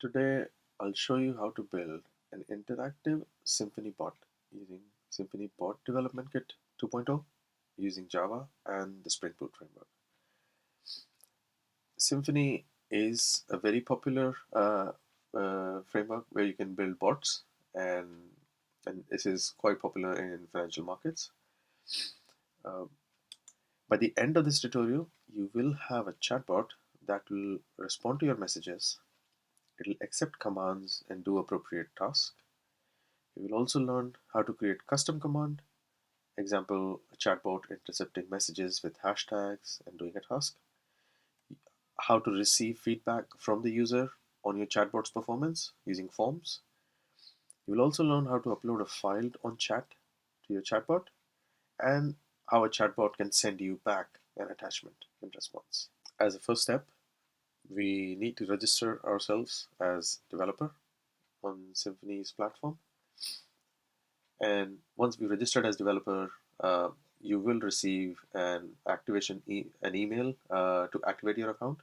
Today, I'll show you how to build an interactive Symphony bot using Symphony Bot Development Kit 2.0 using Java and the Spring Boot framework. Symphony is a very popular framework where you can build bots, and this is quite popular in financial markets. Uh, by the end of this tutorial, you will have a chatbot that will respond to your messages. It will accept commands and do appropriate tasks. You will also learn how to create custom command, example, a chatbot intercepting messages with hashtags and doing a task, how to receive feedback from the user on your chatbot's performance using forms. You will also learn how to upload a file on chat to your chatbot and how a chatbot can send you back an attachment in response. As a first step, we need to register ourselves as developer on Symphony's platform. And once we registered as developer, you will receive an an email to activate your account.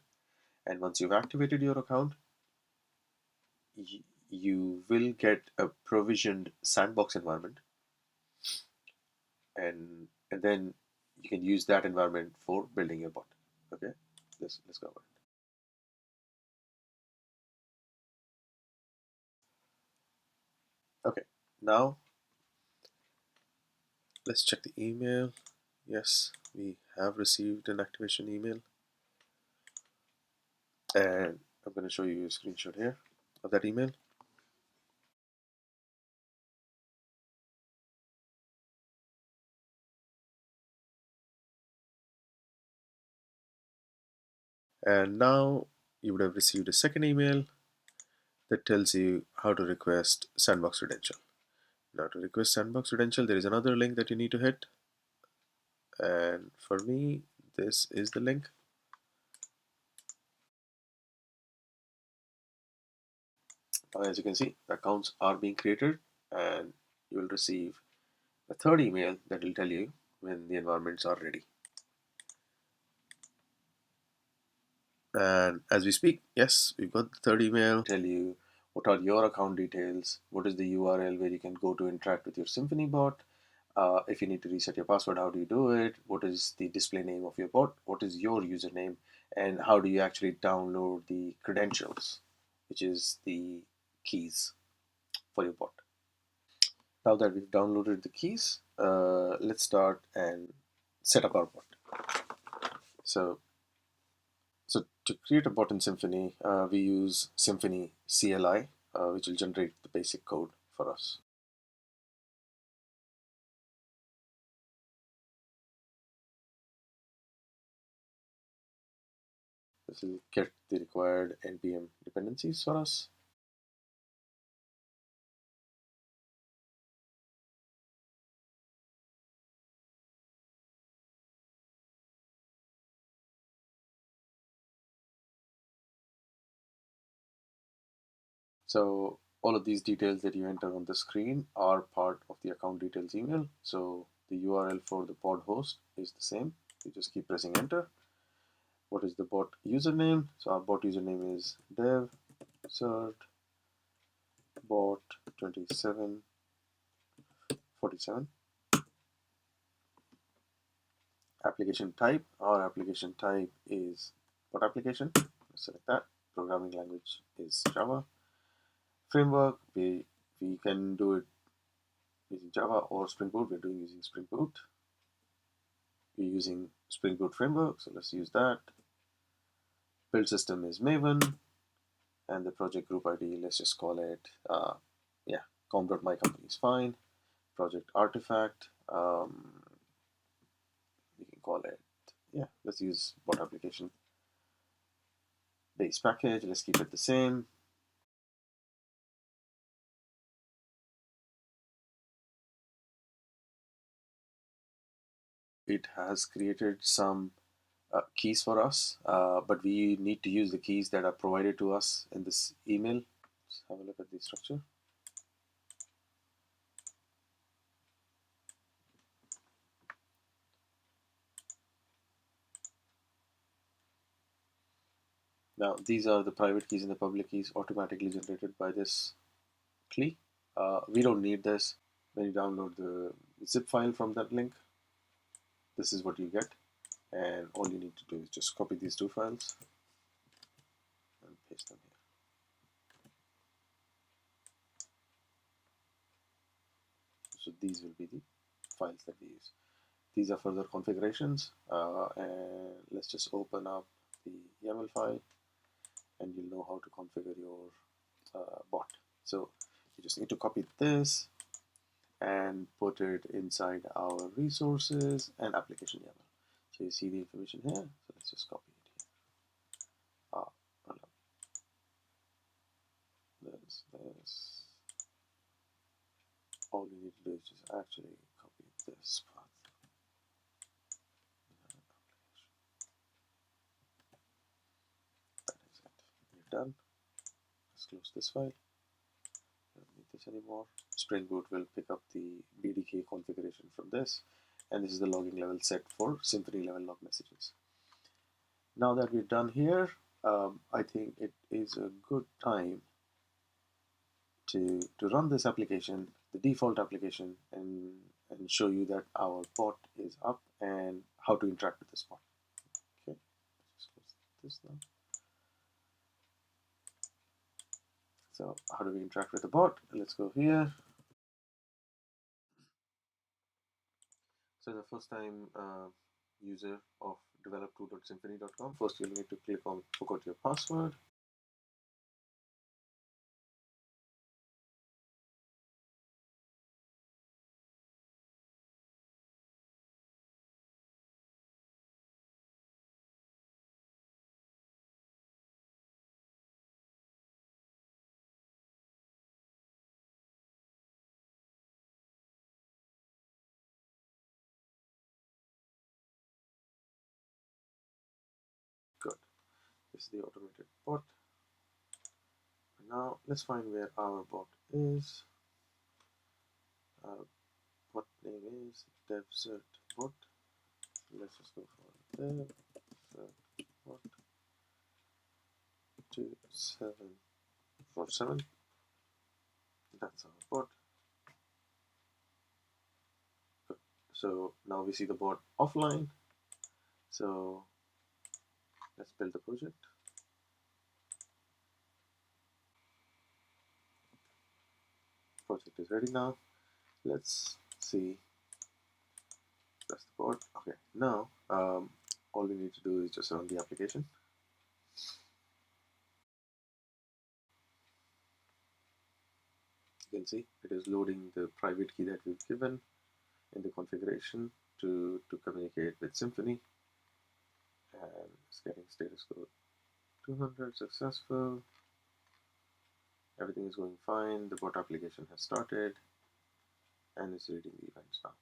And once you've activated your account, you will get a provisioned sandbox environment, and then you can use that environment for building your bot. Okay, let's go over it. Okay, now let's check the email. Yes, we have received an activation email, and I'm going to show you a screenshot here of that email. And now you would have received a second email that tells you how to request sandbox credential. Now to request sandbox credential, there is another link that you need to hit. And for me, this is the link. Now, as you can see, the accounts are being created, and you will receive a third email that will tell you when the environments are ready. And as we speak, yes, we've got the third email. Tell you what are your account details, what is the URL where you can go to interact with your Symphony bot. If you need to reset your password, how do you do it? What is the display name of your bot? What is your username? And how do you actually download the credentials, which is the keys for your bot? Now that we've downloaded the keys, let's start and set up our bot. So to create a bot in Symphony, we use Symphony CLI, which will generate the basic code for us. This will get the required NPM dependencies for us. So all of these details that you enter on the screen are part of the account details email. So the URL for the pod host is the same. You just keep pressing enter. What is the bot username? So our bot username is dev cert bot 2747. Application type. Our application type is bot application. Let's select that. Programming language is Java. Framework, we can do it using Java or Spring Boot. We're doing using Spring Boot. We're using Spring Boot framework, so let's use that. Build system is Maven, and the project group ID, let's just call it, com.mycompany is fine. Project artifact, we can call it, let's use bot application. Base package, let's keep it the same. It has created some keys for us, but we need to use the keys that are provided to us in this email. Let's have a look at the structure. Now these are the private keys and the public keys automatically generated by this CLI. We don't need this. When you download the zip file from that link, this is what you get, and all you need to do is just copy these two files and paste them here. So these will be the files that we use. These are further configurations, and let's just open up the YAML file, and you'll know how to configure your bot. So you just need to copy this and put it inside our resources and application YAML. So you see the information here. So let's just copy it here. Well, this. All we need to do is just actually copy this path. That is it. We're done. Let's close this file. We don't need this anymore. Spring Boot will pick up the BDK configuration from this, and this is the logging level set for Symphony level log messages. Now that we're done here, I think it is a good time to run this application, the default application, and show you that our bot is up and how to interact with this bot. Okay, let's close this now. So how do we interact with the bot? Let's go here. So the first time user of develop2.symphony.com, first you'll need to click on forgot your password. Good. This is the automated bot. Now let's find where our bot is. Bot name is devcert bot. Let's just go for devcert bot 2747. That's our bot. Good. So now we see the bot offline. So let's build the project. Project is ready now. Let's see. Press the bot. Okay, now all we need to do is just run the application. You can see it is loading the private key that we've given in the configuration to communicate with Symphony, and it's getting status code 200 successful. Everything is going fine. The bot application has started and is reading the events now.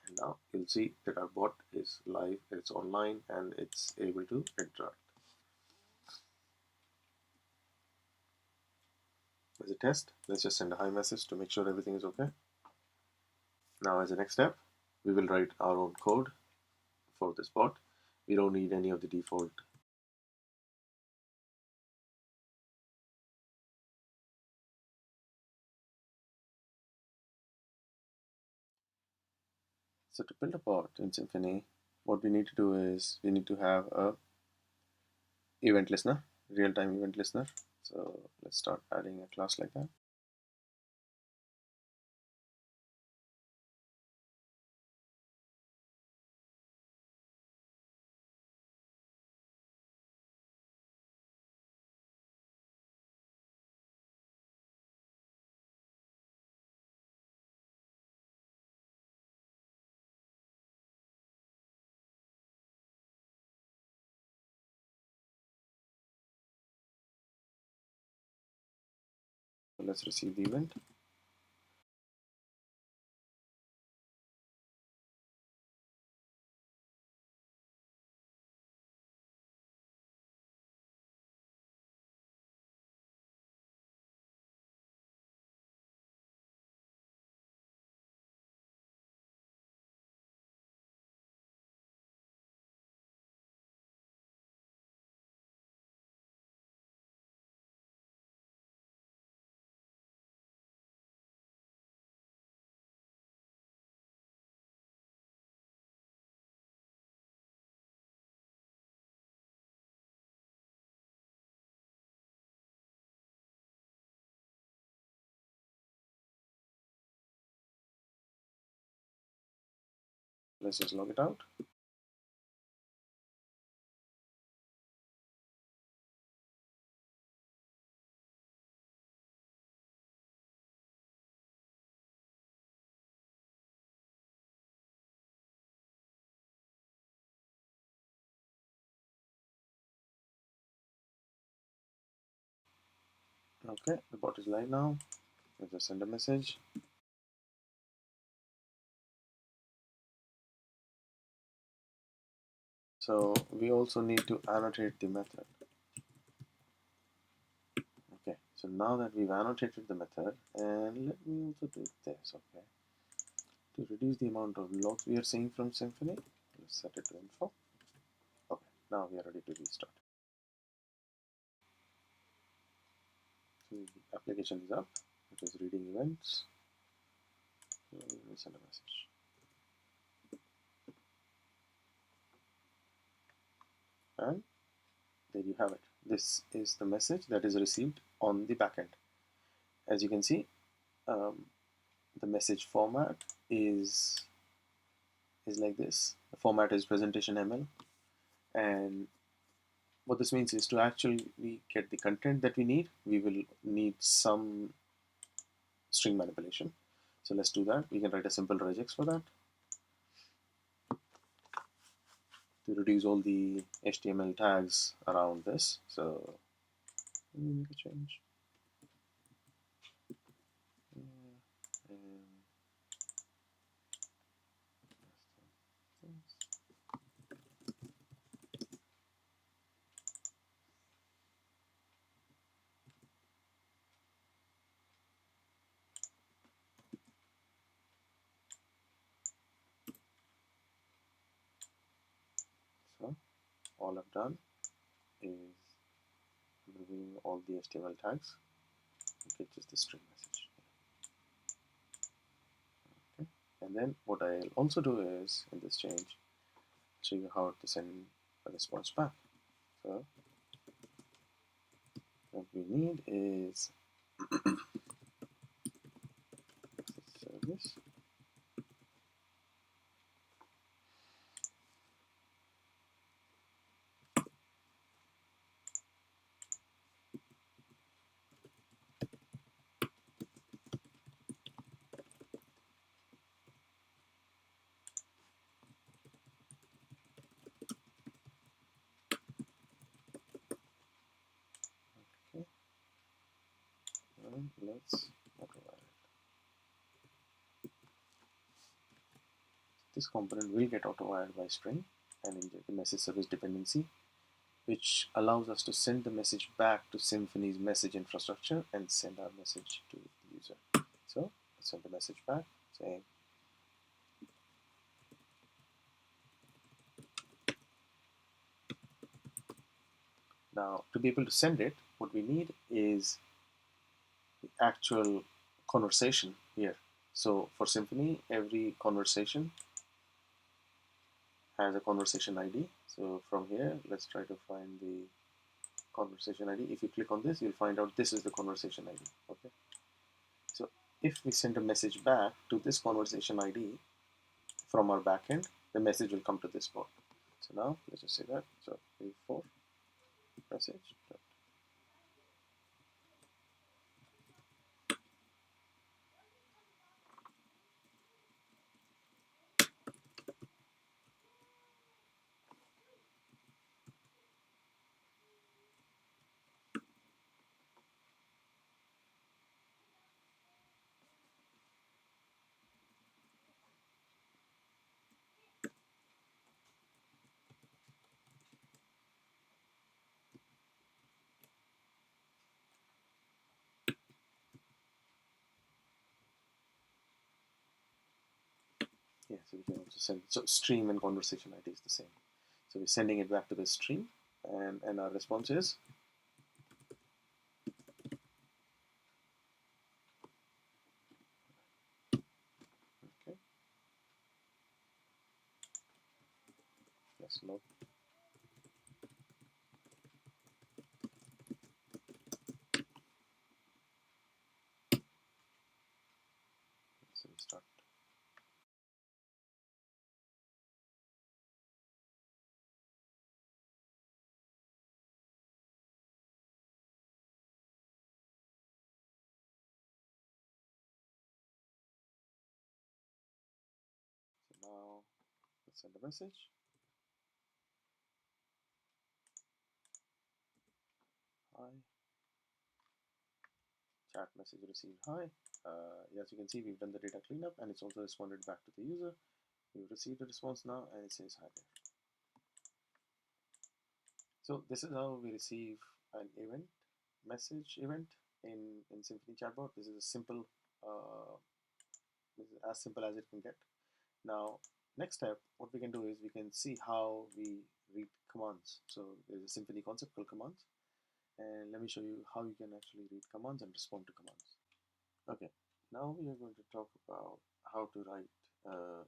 And now you'll see that our bot is live, it's online, and it's able to interact. As a test, let's just send a hi message to make sure everything is okay. Now as a next step, we will write our own code for this bot. We don't need any of the default. So to build a bot in Symphony, what we need to do is we need to have a event listener, real-time event listener. So let's start adding a class like that. So let's receive the event. let's just log it out. Okay, the bot is live now. Let's just send a message. So we also need to annotate the method. Okay, so now that we've annotated the method, and let me also do this, okay. To reduce the amount of logs we are seeing from Symphony, let's set it to info. Okay, now we are ready to restart. So the application is up, it is reading events. So let me send a message. And there you have it. This is the message that is received on the backend. As you can see, the message format is like this. The format is presentation ML, and what this means is to actually get the content that we need, we will need some string manipulation. So let's do that. We can write a simple regex for that to reduce all the HTML tags around this. So let me make a change. So all I've done is removing all the HTML tags and get just the string message. Okay. And then what I'll also do is in this change, show you how to send a response back. So what we need is service. Okay. And let's override it. This component will get auto-wired by string and inject the message service dependency, which allows us to send the message back to Symphony's message infrastructure and send our message to the user. So let's send the message back saying, now to be able to send it, what we need is the actual conversation here. So for Symphony, every conversation has a conversation ID. So from here, let's try to find the conversation ID. If you click on this, you'll find out this is the conversation ID. Okay. So if we send a message back to this conversation ID from our backend, the message will come to this port. So now let's just say that. So v4 message. Yeah, so we can also send, so stream and conversation ID is the same. So we're sending it back to the stream, and our response is okay. Let's log. So we start Let's send a message. Hi. Chat message received. Hi. As you can see, we've done the data cleanup and it's also responded back to the user. We've received a response now and it says hi there. So this is how we receive an event, message event in Symphony Chatbot. This is a simple, this is as simple as it can get. Now, next step, what we can do is we can see how we read commands. So there's a Symphony concept called commands. And let me show you how you can actually read commands and respond to commands. Okay, now we are going to talk about how to write a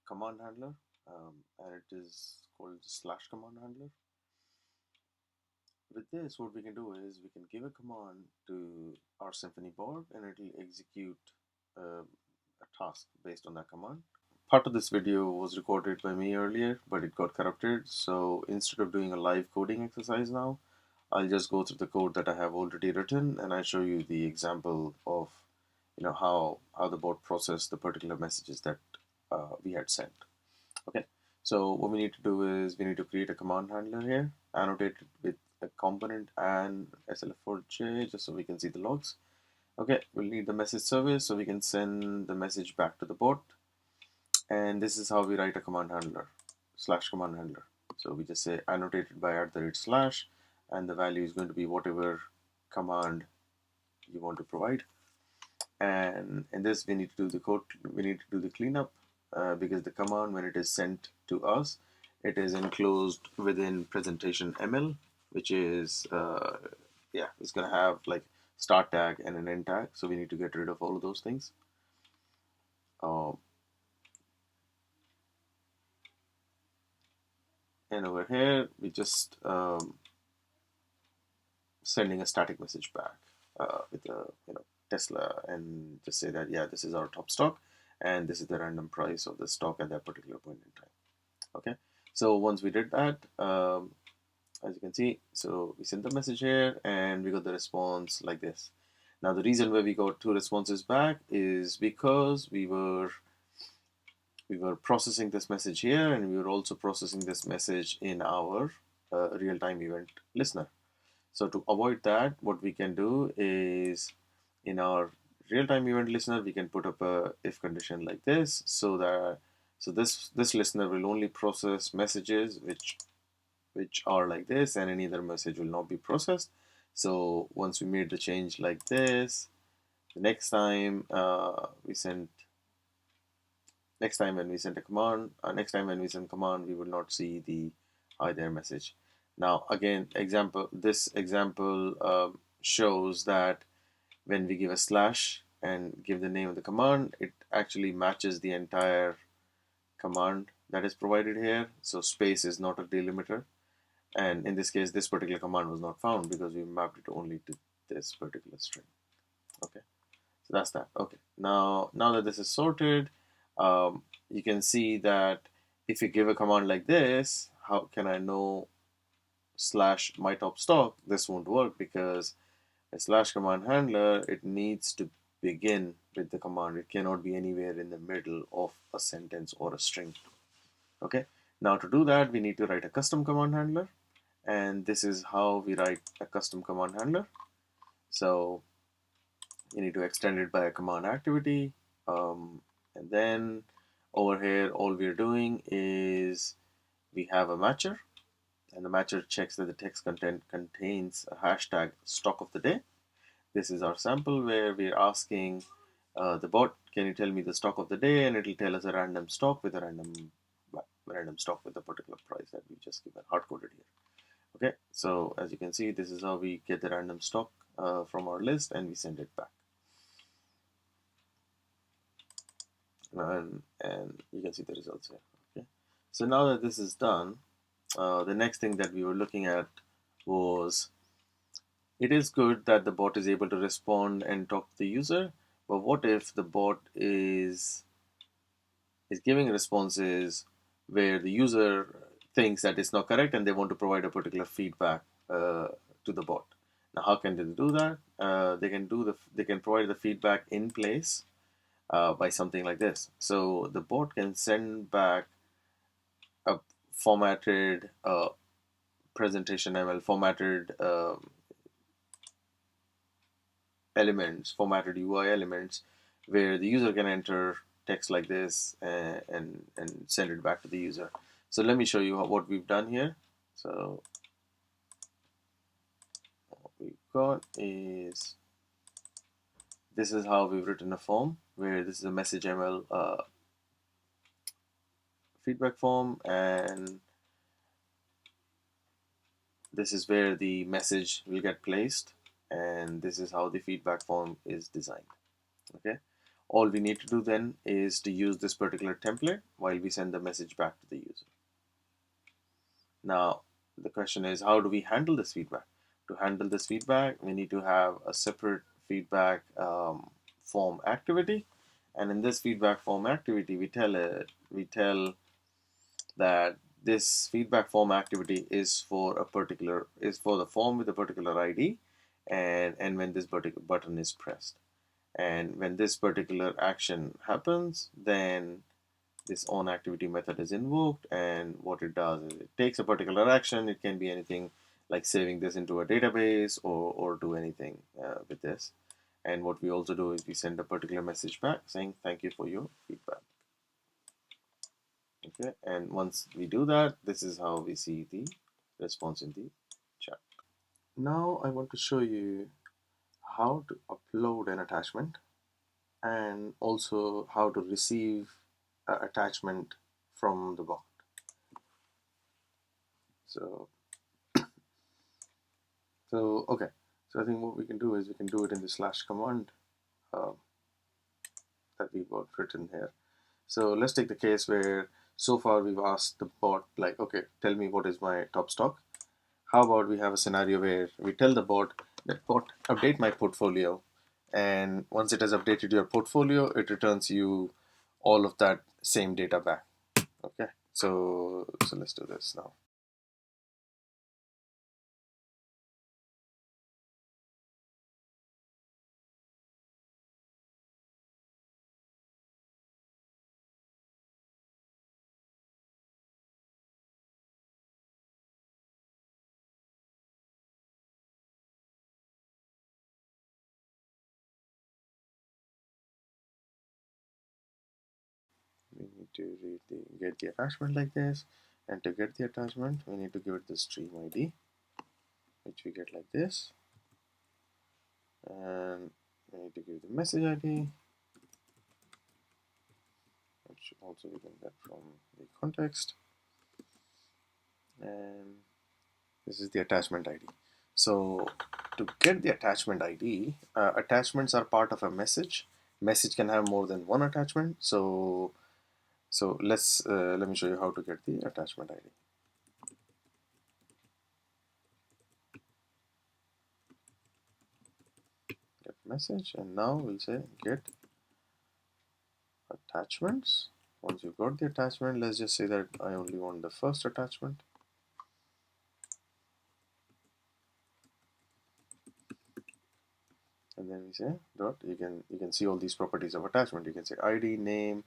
command handler, and it is called slash command handler. With this, what we can do is we can give a command to our Symphony board and it will execute a task based on that command. Part of this video was recorded by me earlier, but it got corrupted. So instead of doing a live coding exercise now, I'll just go through the code that I have already written and I show you the example of how the bot processed the particular messages that we had sent. Okay, so what we need to do is we need to create a command handler here, annotated with a component and SLF4J, just so we can see the logs. Okay, we'll need the message service so we can send the message back to the bot. And this is how we write a command handler, slash command handler. So we just say annotated by @ and the value is going to be whatever command you want to provide. And in this, we need to do the code, we need to do the cleanup because the command, when it is sent to us, it is enclosed within presentation ML, which is it's going to have like start tag and an end tag. So we need to get rid of all of those things. And over here, we just sending a static message back with a Tesla, and just say that this is our top stock and this is the random price of the stock at that particular point in time. Okay, so once we did that, as you can see, so we sent the message here and we got the response like this. Now the reason why we got 2 responses back is because we were processing this message here and we were also processing this message in our real-time event listener. So to avoid that, what we can do is in our real-time event listener, we can put up a if condition like this, so that this listener will only process messages which are like this, and any other message will not be processed. So once we made the change like this, the next time when we send a command, we will not see the hi there message. Now again, this example shows that when we give a slash and give the name of the command, it actually matches the entire command that is provided here. So space is not a delimiter, and in this case, this particular command was not found because we mapped it only to this particular string. Okay, so that's that. Okay, now that this is sorted, you can see that if you give a command like this, how can I know slash my top stock? This won't work because a slash command handler, it needs to begin with the command. It cannot be anywhere in the middle of a sentence or a string. Okay, now to do that, we need to write a custom command handler, and this is how we write a custom command handler. So you need to extend it by a command activity, and then over here all we're doing is we have a matcher, and the matcher checks that the text content contains a hashtag stock of the day. This is our sample where we're asking the bot, can you tell me the stock of the day, and it'll tell us a random stock with a random stock with a particular price that we just given hard-coded here. Okay, so as you can see, this is how we get the random stock from our list and we send it back. And you can see the results here. Okay, so now that this is done, the next thing that we were looking at was, it is good that the bot is able to respond and talk to the user, but what if the bot is giving responses where the user thinks that it's not correct and they want to provide a particular feedback to the bot? Now, how can they do that? They can provide the feedback in place by something like this. So the bot can send back a formatted presentation ML, formatted elements, formatted UI elements, where the user can enter text like this and send it back to the user. So let me show you what we've done here. So what we've got is, this is how we've written a form, where this is a message ML feedback form, and this is where the message will get placed, and this is how the feedback form is designed. Okay, all we need to do then is to use this particular template while we send the message back to the user. Now the question is, how do we handle this feedback? To handle this feedback, we need to have a separate feedback form activity, and in this feedback form activity, we tell that this feedback form activity is for the form with a particular ID, and when this particular button is pressed, and when this particular action happens, then this on activity method is invoked, and what it does is it takes a particular action. It can be anything like saving this into a database, or do anything with this. And what we also do is we send a particular message back saying thank you for your feedback. Okay, and once we do that, this is how we see the response in the chat. Now I want to show you how to upload an attachment, and also how to receive an attachment from the bot. So okay, so I think what we can do is we can do it in the slash command uh, that we've got written here. So let's take the case where so far we've asked the bot, like, okay, tell me what is my top stock. How about we have a scenario where we tell the bot that, bot, update my portfolio, and once it has updated your portfolio, it returns you all of that same data back. Okay, so let's do this now. We need to get the attachment like this, and to get the attachment, we need to give it the stream ID, which we get like this, and we need to give the message ID, which also we can get from the context, and this is the attachment ID. So to get the attachment ID, attachments are part of a message. Message can have more than one attachment. So let me show you how to get the attachment ID. Get message, and now we'll say get attachments. Once you've got the attachment, let's just say that I only want the first attachment. And then we say dot, you can see all these properties of attachment. You can say ID, name,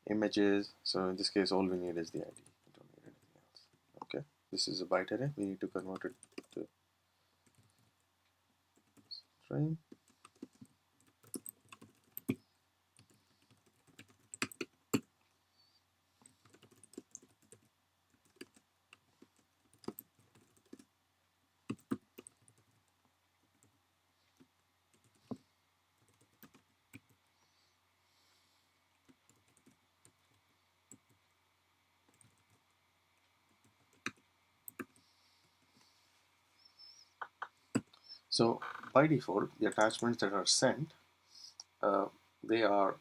images. So in this case, all we need is the ID. We don't need anything else. Okay, this is a byte array. We need to convert it to string. So by default, the attachments that are sent, uh, they are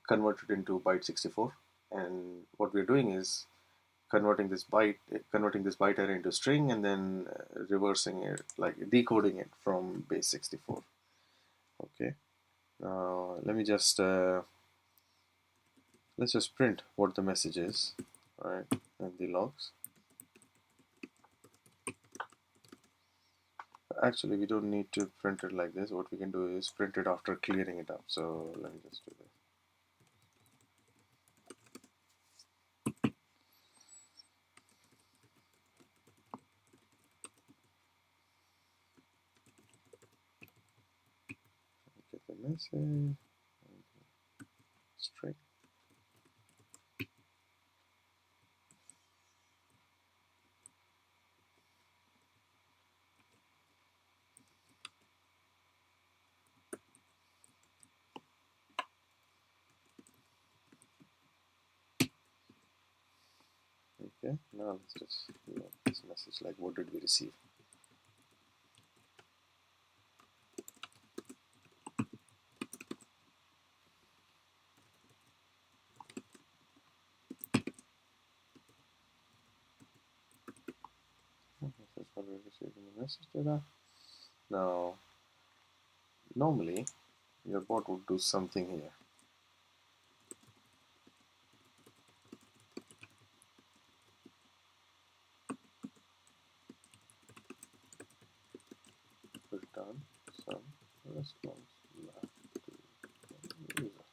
converted into byte 64. And what we're doing is converting this byte array into string, and then reversing it, like decoding it from base 64. Okay. Now let's just print what the message is, right? And the logs. Actually, we don't need to print it like this. What we can do is print it after clearing it up. So let me just do this. message string. Okay, now let's just load this message like what did we receive. This is what we received in the message data. Now, normally your bot would do something here. Return some response back to the user.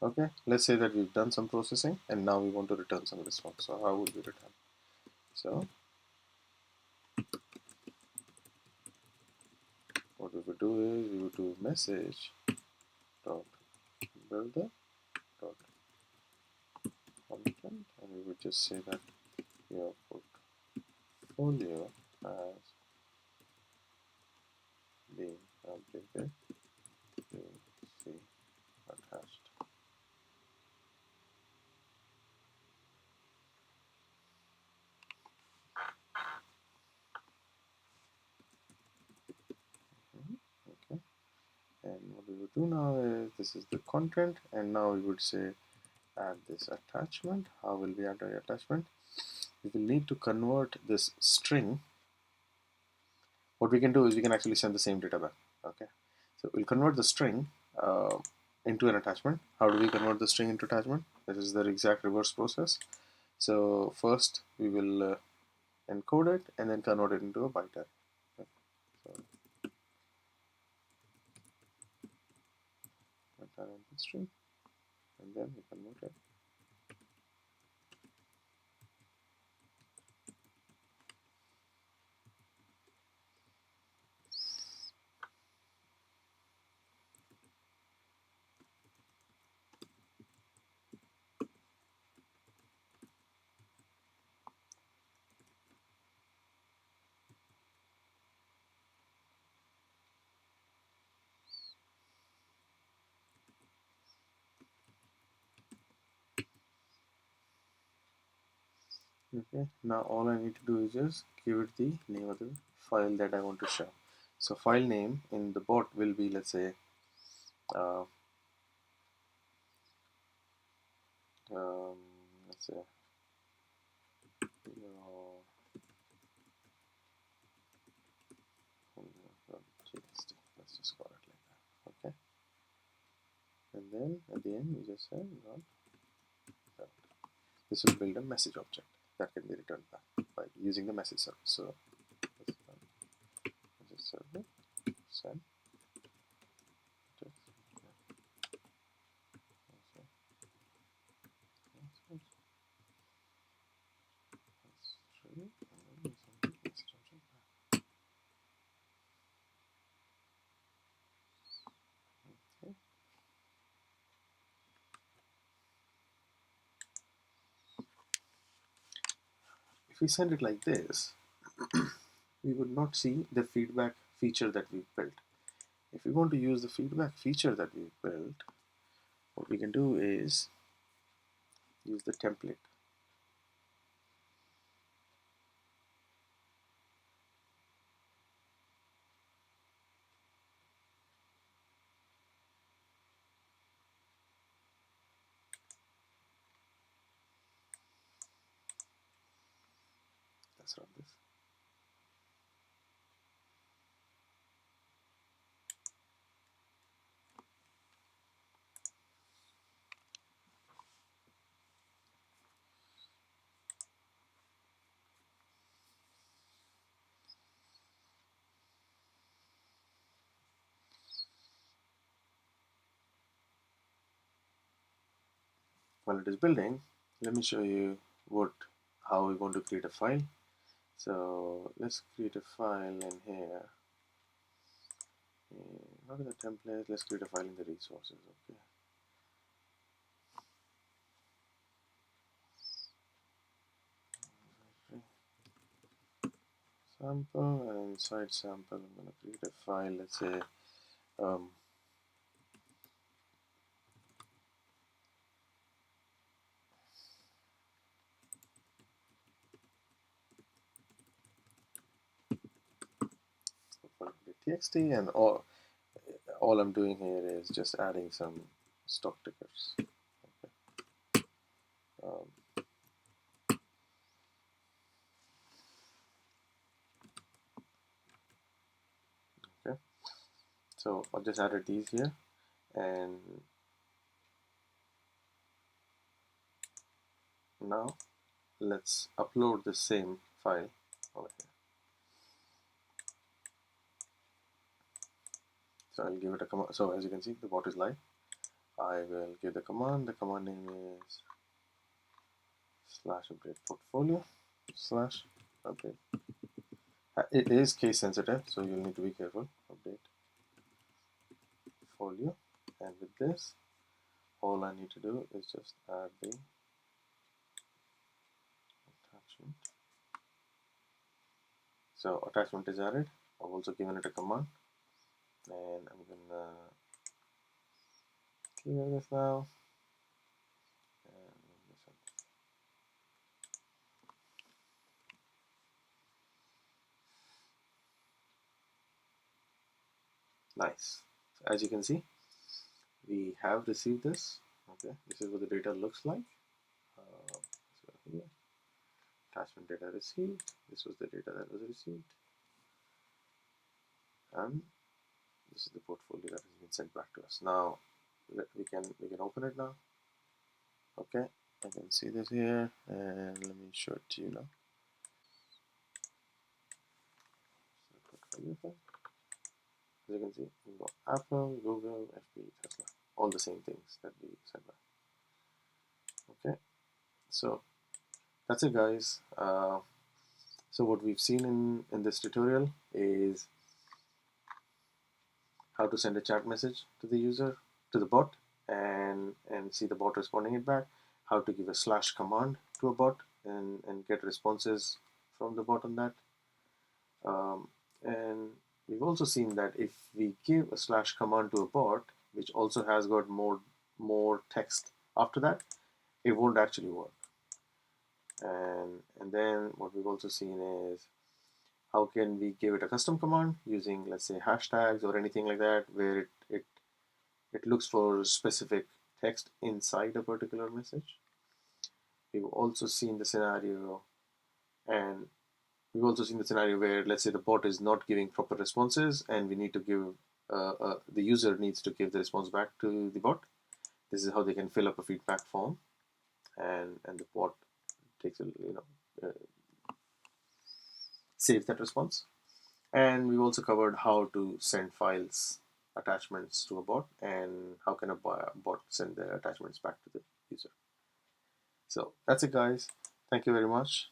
Okay, let's say that we've done some processing and now we want to return some response. So how would we return? So what we would do is we would do message dot builder dot content, and we would just say that your portfolio has been updated to see attached. Okay, and what we would do now is this is the content, and now we would say add this attachment. How will we add the attachment? We will need to convert this string. What we can do is we can actually send the same data back. Okay, so we'll convert the string into an attachment. How do we convert the string into attachment? This is the exact reverse process. So first we will encode it and then convert it into a byte array. Okay. So byte array input string, and then we convert it. Okay, now all I need to do is just give it the name of the file that I want to show. So file name in the bot will be, let's say, uh, um, let's say your txt. Let's just call it like that. Okay, and then at the end we just say dot. This will build a message object that can be returned back by using the message service. So let's run message server send if we send it like this, we would not see the feedback feature that we've built. If we want to use the feedback feature that we've built, what we can do is use the template. Let's run this. While it is building, let me show you how we want to create a file. So let's create a file in here. not in the template. Let's create a file in the resources. Okay. Sample, and inside sample I'm going to create a file. Let's say txt, and all I'm doing here is just adding some stock tickers. Okay. Okay. So I've just added these here, and now let's upload the same file over here. So I'll give it a command. So as you can see, the bot is live. I will give the command. The command name is /update portfolio /update. It is case sensitive, so you'll need to be careful. Update portfolio, and with this, all I need to do is just add the attachment. So attachment is added. I've also given it a command, and I'm gonna clear this now. Nice. So as you can see, we have received this. Okay, this is what the data looks like. So here, attachment data received. This was the data that was received, and this is the portfolio that has been sent back to us. Now we can open it now. Okay, I can see this here, and let me show it to you now. So, as you can see, we've got Apple, Google, FB, Tesla, all the same things that we sent back. Okay, so that's it, guys. So what we've seen in this tutorial is how to send a chat message to the user, to the bot, and see the bot responding it back. How to give a / command to a bot and get responses from the bot on that. And we've also seen that if we give a / command to a bot, which also has got more text after that, it won't actually work. And then what we've also seen is how can we give it a custom command using, let's say, hashtags or anything like that, where it looks for specific text inside a particular message. We've also seen the scenario, and we've also seen the scenario where, let's say, the bot is not giving proper responses, and we need to give the user needs to give the response back to the bot. This is how they can fill up a feedback form, and the bot takes a saves that response. And we've also covered how to send files attachments to a bot, and how can a bot send the attachments back to the user. So that's it, guys. Thank you very much.